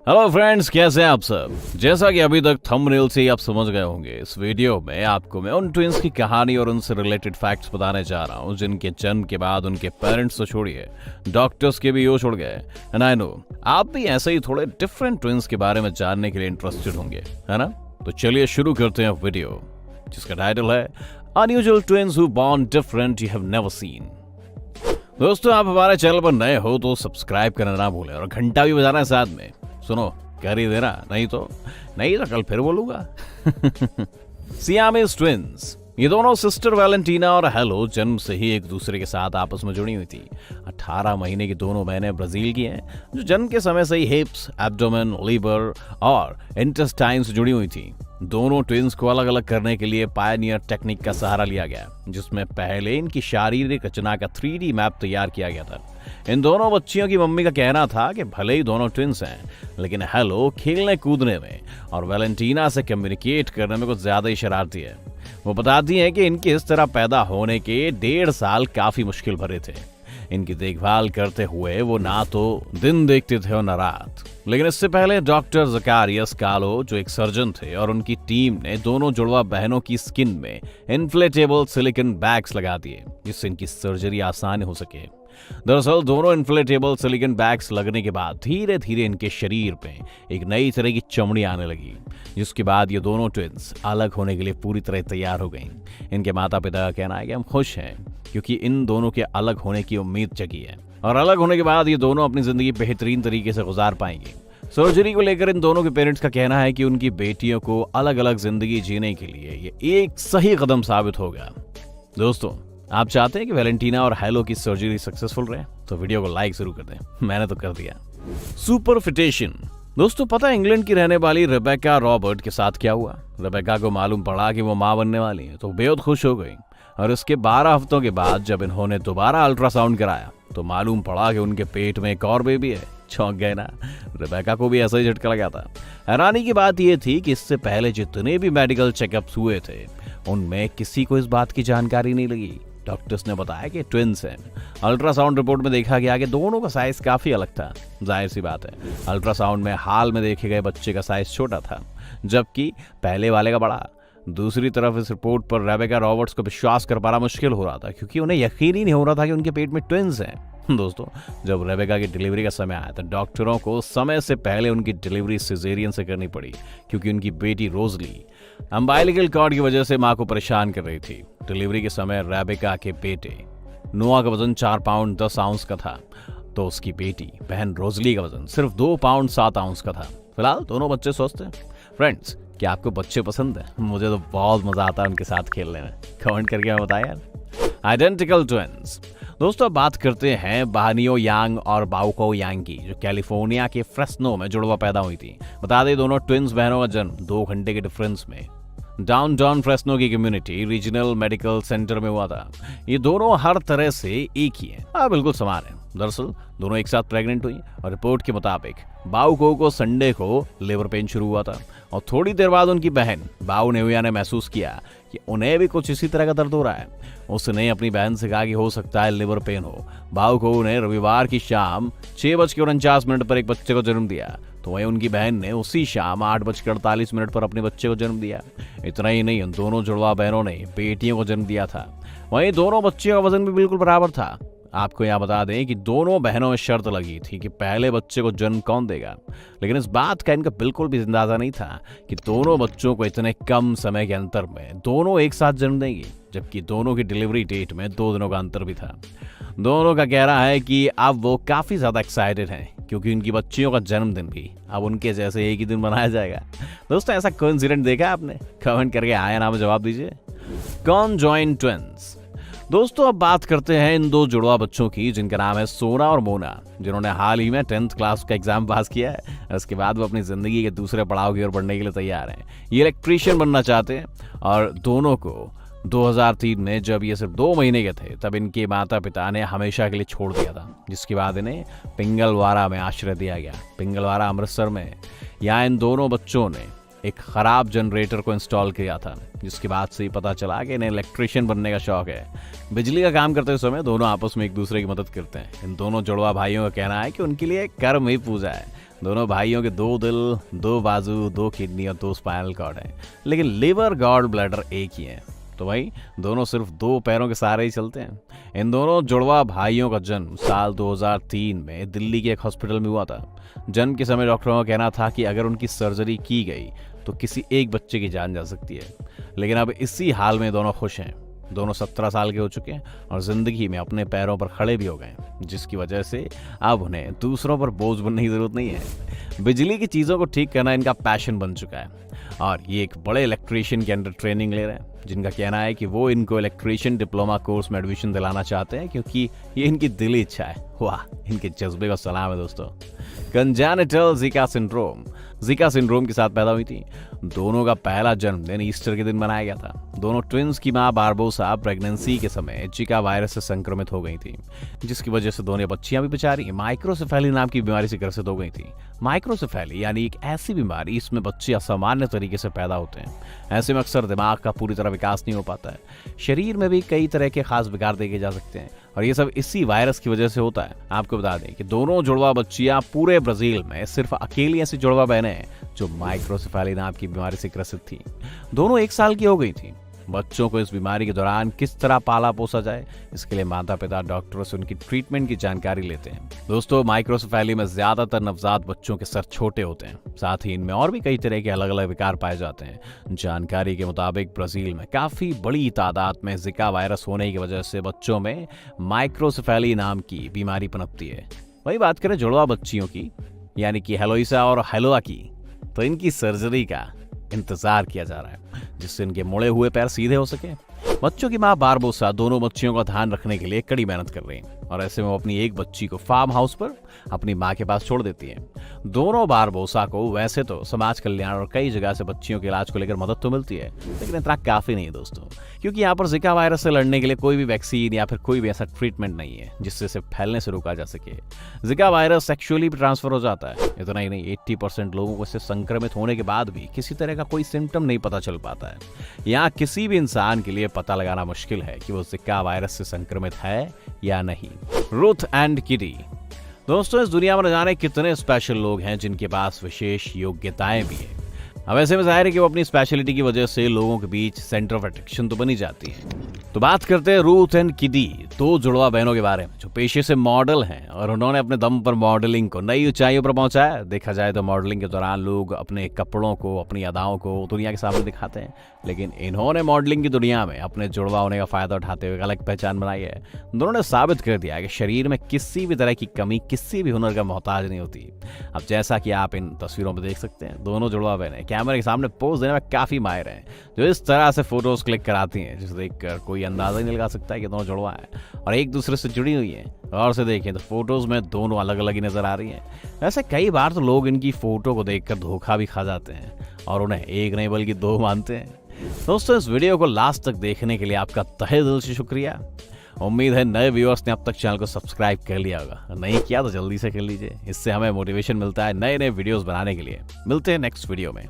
Hello friends, कैसे हैं आप सब। जैसा कि अभी तक थंबनेल से ही आप समझ गए होंगे, इस वीडियो में आपको मैं उन ट्विंस की कहानी और उनसे रिलेटेड फैक्ट्स बताने जा रहा हूं जिनके जन्म के बाद उनके पेरेंट्स तो छोड़िए, डॉक्टर्स के भी होश उड़ गए। एंड आई नो आप भी ऐसे ही थोड़े डिफरेंट ट्विंस के बारे में जानने के लिए इंटरेस्टेड होंगे, है ना। तो चलिए शुरू करते हैं वीडियो, जिसका टाइटल है unusual twins who born different you have never seen. दोस्तों, आप हमारे चैनल पर नए हो तो सब्सक्राइब करना ना भूलें और घंटा भी बजाना है साथ में। सुनो, कर ही देना, नहीं तो कल फिर बोलूंगा। सियामीज ट्विंस, ये दोनों सिस्टर वैलेंटीना और हेलो जन्म से ही एक दूसरे के साथ आपस में जुड़ी हुई थी। 18 महीने की दोनों बहनें ब्राजील की हैं, जो जन्म के समय से ही हिप्स, एब्डोमेन, लीवर और इंटेस्टाइन से जुड़ी हुई थी। दोनों ट्विंस को अलग अलग करने के लिए पायनियर टेक्निक का सहारा लिया गया, जिसमें पहले इनकी शारीरिक रचना का 3D मैप तैयार किया गया था। इन दोनों बच्चियों की मम्मी का कहना था कि भले ही दोनों ट्विंस हैं, लेकिन हेलो खेलने कूदने में और वैलेंटीना से कम्युनिकेट करने में कुछ ज्यादा ही शरारती है। वो बताती हैं कि इनके इस तरह पैदा होने के 1.5 साल काफी मुश्किल भरे थे। इनकी देखभाल करते हुए वो ना तो दिन देखते थे और न रात। लेकिन इससे पहले डॉक्टर ज़कारियस कालो, जो एक सर्जन थे, और उनकी टीम ने दोनों जुड़वा बहनों की स्किन में इन्फ्लेटेबल सिलिकॉन बैग्स लगा दिए, जिससे इनकी सर्जरी आसान हो सके। दरअसल दोनों इन्फ्लेटेबल सिलिकॉन बैग्स लगने के बाद धीरे धीरे इनके शरीर पे एक नई तरह की चमड़ी आने लगी, जिसके बाद ये दोनों ट्विंस अलग होने के लिए पूरी तरह तैयार हो गईं। इनके माता पिता का कहना है कि हम खुश हैं, क्योंकि इन दोनों के अलग होने की उम्मीद जगी है और अलग होने के बाद ये दोनों अपनी जिंदगी बेहतरीन तरीके से गुजार पाएंगे। सर्जरी को लेकर इन दोनों के पेरेंट्स का कहना है कि उनकी बेटियों को अलग अलग जिंदगी जीने के लिए ये एक सही कदम साबित होगा। दोस्तों, आप चाहते हैं कि वैलेंटीना और हेलो की सर्जरी सक्सेसफुल रहे, तो वीडियो को लाइक जरूर कर दें। मैंने तो कर दिया। सुपरफिटेशन। दोस्तों, पता है इंग्लैंड की रहने वाली रेबेका रॉबर्ट के साथ क्या हुआ। रेबेका को मालूम पड़ा कि वो मां बनने वाली है, तो बेहद खुश हो गई। और इसके 12 हफ्तों के बाद जब इन्होंने दोबारा अल्ट्रासाउंड कराया, तो मालूम पड़ा कि उनके पेट में एक और बेबी है। चौंक गए ना। रेबेका को भी ऐसा ही झटका लगा था। हैरानी की बात यह थी कि इससे पहले जितने भी मेडिकल चेकअप्स हुए थे, उनमें किसी को इस बात की जानकारी नहीं लगी। डॉक्टर्स ने बताया कि ट्विंस हैं। अल्ट्रासाउंड रिपोर्ट में देखा गया कि दोनों का साइज काफी अलग था। जाहिर सी बात है, अल्ट्रासाउंड में हाल में देखे गए बच्चे का साइज छोटा था, जबकि पहले वाले का बड़ा। दूसरी तरफ इस रिपोर्ट पर रेबेका रॉबर्ट्स को विश्वास कर पाना मुश्किल हो रहा था, क्योंकि उन्हें यकीन ही नहीं हो रहा था कि उनके पेट में ट्विंस हैं। दोस्तों, जब रेबेका की डिलीवरी का समय आया तो डॉक्टरों को समय से पहले उनकी डिलीवरी सिजेरियन से करनी पड़ी, क्योंकि उनकी बेटी रोजली अम्बाइलिकल कॉर्ड की वजह से मां को परेशान कर रही थी। डिलीवरी के समय रेबेका के बेटे नोआ का वजन 4 पाउंड 10 आउंस का था, तो उसकी बेटी बहन रोजली का वजन सिर्फ 2 पाउंड 7 आउंस का था। फिलहाल दोनों बच्चे स्वस्थ हैं। फ्रेंड्स, क्या आपको बच्चे पसंद है? मुझे तो बहुत मजा आता है उनके साथ खेलने में। कमेंट करके हमें बताएं यार। Identical twins. दोस्तों, बात करते हैं बहानियो यांग और बाउको यांग की, जो कैलिफोर्निया के फ्रेस्नो में जुड़वा पैदा हुई थी। बता दें, दोनों ट्विंस बहनों का जन्म 2 घंटे के डिफरेंस में डाउनटाउन फ्रेस्नो की कम्युनिटी रीजनल मेडिकल सेंटर में हुआ था। ये दोनों हर तरह से एक ही हैं। बिल्कुल समान है। दरअसल दोनों एक साथ प्रेग्नेंट हुई और रिपोर्ट के मुताबिक बाउको को संडे को लिवर पेन शुरू हुआ था और थोड़ी देर बाद उनकी बहन बाउ नेहुया ने महसूस किया कि उन्हें भी कुछ इसी तरह का दर्द हो रहा है। उसने अपनी बहन से कहा कि हो सकता है लिवर पेन हो। बाउको ने रविवार की शाम 6:49 पर एक बच्चे को जन्म दिया, तो वहीं उनकी बहन ने उसी शाम 8:48 पर अपने बच्चे को जन्म दिया। इतना ही नहीं, उन दोनों जुड़वा बहनों ने बेटियों को जन्म दिया था। वहीं दोनों बच्चियों का वजन भी बिल्कुल बराबर था। आपको यहाँ बता दें कि दोनों बहनों में शर्त लगी थी कि पहले बच्चे को जन्म कौन देगा, लेकिन इस बात का इनका बिल्कुल भी अंदाजा नहीं था कि दोनों बच्चों को इतने कम समय के अंतर में दोनों एक साथ जन्म देंगे, जबकि दोनों की डिलीवरी डेट में 2 दिनों का अंतर भी था। दोनों का कहना है कि अब वो काफी ज्यादा एक्साइटेड हैं, क्योंकि उनकी बच्चियों का जन्मदिन भी अब उनके जैसे एक ही दिन मनाया जाएगा। दोस्तों, ऐसा कोइंसिडेंट देखा आपने? कमेंट करके आया नाम जवाब दीजिए। Conjoint twins. दोस्तों, अब बात करते हैं इन 2 जुड़वा बच्चों की, जिनका नाम है सोना और मोना, जिन्होंने हाल ही में 10th क्लास का एग्जाम पास किया है। इसके बाद वो अपनी जिंदगी के दूसरे पड़ाव की ओर बढ़ने के लिए तैयार हैं। ये इलेक्ट्रीशियन बनना चाहते हैं और दोनों को 2003 में जब ये सिर्फ 2 महीने के थे, तब इनके माता पिता ने हमेशा के लिए छोड़ दिया था, जिसके बाद इन्हें पिंगलवाड़ा में आश्रय दिया गया। पिंगलवाड़ा अमृतसर में। यहाँ इन दोनों बच्चों ने एक खराब जनरेटर को इंस्टॉल किया था, जिसके बाद से ही पता चला कि इन्हें इलेक्ट्रीशियन बनने का शौक है। बिजली का काम करते समय दोनों आपस में एक दूसरे की मदद करते हैं। इन दोनों जुड़वा भाइयों का कहना है कि उनके लिए कर्म ही पूजा है। दोनों भाइयों के 2 दिल, 2 बाजू, 2 किडनी और 2 स्पाइनल कॉर्ड हैं, लेकिन लिवर, गॉल ब्लैडर एक ही है। तो भाई दोनों सिर्फ 2 पैरों के सहारे ही चलते हैं। इन दोनों जुड़वा भाइयों का जन्म साल 2003 में दिल्ली के एक हॉस्पिटल में हुआ था। जन्म के समय डॉक्टरों का कहना था कि अगर उनकी सर्जरी की गई तो किसी एक बच्चे की जान जा सकती है, लेकिन अब इसी हाल में दोनों खुश हैं। दोनों 17 साल के हो चुके हैं और जिंदगी में अपने पैरों पर खड़े भी हो गए, जिसकी वजह से अब उन्हें दूसरों पर बोझ बनने की जरूरत नहीं है। बिजली की चीज़ों को ठीक करना इनका पैशन बन चुका है और ये एक बड़े इलेक्ट्रीशियन के अंडर ट्रेनिंग ले रहे हैं, जिनका कहना है कि वो इनको इलेक्ट्रीशियन डिप्लोमा कोर्स में एडमिशन दिलाना चाहते हैं, क्योंकि ये इनकी दिली इच्छा है। वाह, इनके जज्बे का सलाम है दोस्तों। कंजेनिटल जिका सिंड्रोम के साथ पैदा हुई थी। दोनों का पहला जन्मदिन ईस्टर के दिन मनाया गया था। दोनों ट्विंस की मां बारबोसा प्रेगनेंसी के समय जिका वायरस से संक्रमित हो गई थी, जिसकी वजह से दोनों बच्चियां भी बेचारी माइक्रोसेफेली नाम की बीमारी से ग्रसित हो गई थी। माइक्रोसेफेली यानी एक ऐसी बीमारी इसमें बच्चे असामान्य तरीके से पैदा होते हैं। ऐसे में अक्सर दिमाग का पूरी तरह विकास नहीं हो पाता है। शरीर में भी कई तरह के खास विकार देखे जा सकते हैं और ये सब इसी वायरस की वजह से होता है। आपको बता दें कि दोनों जुड़वा बच्चियां पूरे ब्राजील में सिर्फ अकेली ऐसी जुड़वा बहनें हैं जो माइक्रोसेफेली नाम की बीमारी से ग्रसित थी। दोनों 1 साल की हो गई थी। बच्चों को इस बीमारी के दौरान किस तरह पाला पोसा जाए, इसके लिए माता पिता डॉक्टरों से उनकी ट्रीटमेंट की जानकारी लेते हैं। दोस्तों, माइक्रोसेफेली में ज्यादातर नवजात बच्चों के सर छोटे होते हैं, साथ ही इनमें और भी कई तरह के अलग अलग विकार पाए जाते हैं। जानकारी के मुताबिक ब्राजील में काफी बड़ी तादाद में जिका वायरस होने की वजह से बच्चों में माइक्रोसेफेली नाम की बीमारी पनपती है। वही बात करें जुड़वा बच्चियों की, यानी कि हेलोइसा और हेलोआ की, तो इनकी सर्जरी का इंतजार किया जा रहा है, जिससे इनके मुड़े हुए पैर सीधे हो सके। बच्चों की मां बारबोसा दोनों बच्चियों का ध्यान रखने के लिए कड़ी मेहनत कर रही है और ऐसे में वो अपनी एक बच्ची को फार्म हाउस पर अपनी मां के पास छोड़ देती है। दोनों बारबोसा को वैसे तो समाज कल्याण और कई जगह से बच्चियों के इलाज को लेकर मदद तो मिलती है, लेकिन इतना काफी नहीं है दोस्तों, क्योंकि यहाँ पर जिका वायरस से लड़ने के लिए कोई भी वैक्सीन या फिर कोई भी ऐसा ट्रीटमेंट नहीं है जिससे इसे फैलने से रोका जा सके। जिका वायरस सेक्सुअली भी ट्रांसफर हो जाता है। इतना ही नहीं, 80% लोगों को इससे संक्रमित होने के बाद भी किसी तरह का कोई सिम्टम नहीं पता चल पाता है। यहाँ किसी भी इंसान के लिए पता लगाना मुश्किल है कि वो जिका वायरस से संक्रमित है या नहीं। रुथ एंड किडी। दोस्तों, इस दुनिया में न जाने कितने स्पेशल लोग हैं जिनके पास विशेष योग्यताएं भी हैं। अब ऐसे में जाहिर है कि वो अपनी स्पेशलिटी की वजह से लोगों के बीच सेंटर ऑफ अट्रैक्शन तो बनी जाती है। तो बात करते हैं रूथ एंड किडी, 2 जुड़वा बहनों के बारे में जो पेशे से मॉडल हैं और उन्होंने अपने दम पर मॉडलिंग को नई ऊंचाइयों पर पहुंचाया। देखा जाए तो मॉडलिंग के दौरान लोग अपने कपड़ों को, अपनी अदाओं को दुनिया के सामने दिखाते हैं, लेकिन इन्होंने मॉडलिंग की दुनिया में अपने जुड़वा होने का फायदा उठाते हुए अलग पहचान बनाई है। दोनों ने साबित कर दिया कि शरीर में किसी भी तरह की कमी किसी भी हुनर का मोहताज नहीं होती। अब जैसा कि आप इन तस्वीरों में देख सकते हैं, दोनों जुड़वा बहनें कैमरे के सामने पोज देने में काफी माहिर हैं, जो इस तरह से फोटोज क्लिक कराती हैं जिसे देखकर कोई अंदाजा ही नहीं लगा सकता है कि दोनों जुड़वा है और एक दूसरे से जुड़ी हुई हैं। और से देखें तो फोटोज में दोनों अलग अलग ही नजर आ रही हैं। वैसे कई बार तो लोग इनकी फोटो को देखकर धोखा भी खा जाते हैं और उन्हें एक नहीं बल्कि 2 मानते हैं। दोस्तों, इस वीडियो को लास्ट तक देखने के लिए आपका तहे दिल से शुक्रिया। उम्मीद है नए व्यूअर्स ने अब तक चैनल को सब्सक्राइब कर लिया होगा, नहीं किया तो जल्दी से कर लीजिए। इससे हमें मोटिवेशन मिलता है नए नए वीडियोस बनाने के लिए। मिलते हैं नेक्स्ट वीडियो में।